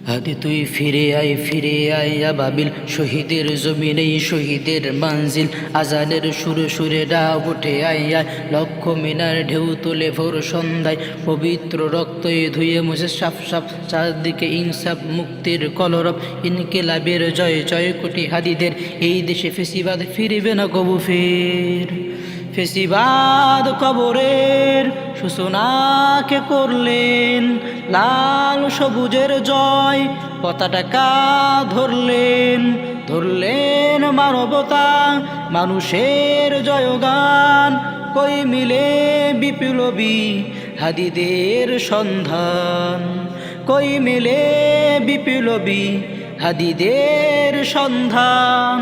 হাদি তুই ফিরে আয় আবাবিল, শহীদের জমিনেই শহীদের মানজিল। আজানের সুরে সুরে ডাক উঠে আয়, লক্ষ মিনার ঢেউ তোলে ভোর সন্ধ্যায়। পবিত্র রক্তয়ে ধুয়ে মুছে সাফ সাফ, চারদিকে ইনসাফ মুক্তির কলরব। ইনকিলাবের জয় জয় কোটি হাদিদের, এই দেশে ফেসিবাদ ফিরবে না কবু ফের। ফেসিবাদ কবরের সূচনাকে করলেন, লাল সবুজের জয় পতাকা ধরলেন মানবতা মানুষের জয়গান। কই মিলে বিপ্লবী হাদিদের সন্ধান, কই মিলে বিপ্লবী হাদিদের সন্ধান।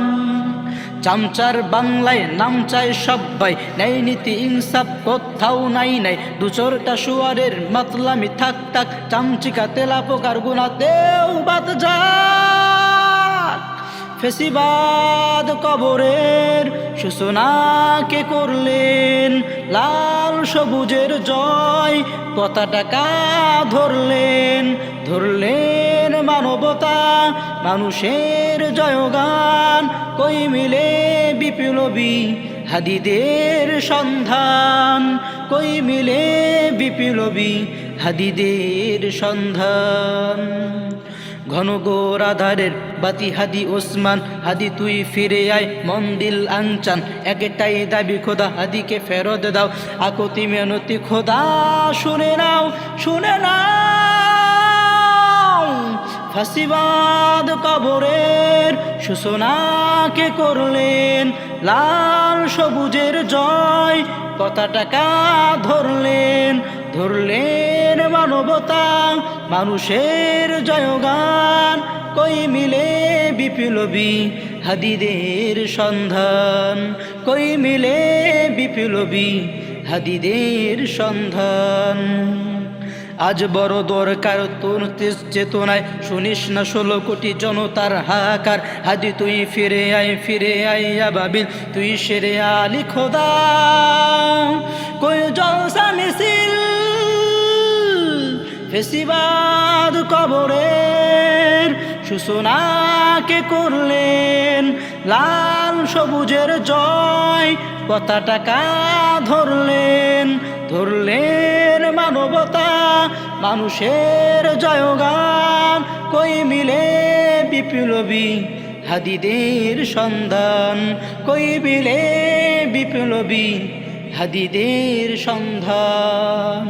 চামচার বাংলায় নাম চায় সব্বাই, ন্যায় নীতি ইনসাফ কোথাও নাই। দুচোরটা শুয়ারের মাতলামি থাক থাক, চামচিকা তেলা পোকার গুণাতেও বাদ যাক। ফেসিবাদ কবরের সূচনাকে করলেন, লাল সবুজের জয় পতাকা ধরলেন মানবতা মানুষের জয়গান। কই মিলে বিপ্লবী হাদিদের সন্ধান, কই মিলে বিপ্লবী হাদিদের সন্ধান। ঘন ঘোর আধারের বাতি হাদি ওসমান, হাদি তুই ফিরে আয় মন দিল আনচান। একটাই দাবি খোদা, হাদিকে ফেরত দাও। আকতি মেনতি খোদা শুনে নাও ফাঁসিবাদ কবরের সূচনাকে করলেন, লাল সবুজের জয় পতাকা ধরলেন মানবতা মানুষের জয়গান। কই মিলে বিপ্লবী হাদিদের সন্ধান, কই মিলে বিপ্লবী হাদিদের সন্ধান। আজ বড় দরকার তোর তেজ চেতনায়, শুনিস না 16 কোটি জনতার হাহাকার। হাদি তুই ফিরে আয় আবাবিল, তুই শেরে আলী খোদা। কই জলসা মিছিল ফেসিবাদ কবরের সূচনাকে করলেন, লাল সবুজের জয় পতাকা ধরলেন মানবতা মানুষের জয়গান। কই মিলে বিপ্লবী হাদিদের সন্ধান, কই মিলে বিপ্লবী হাদিদের সন্ধান।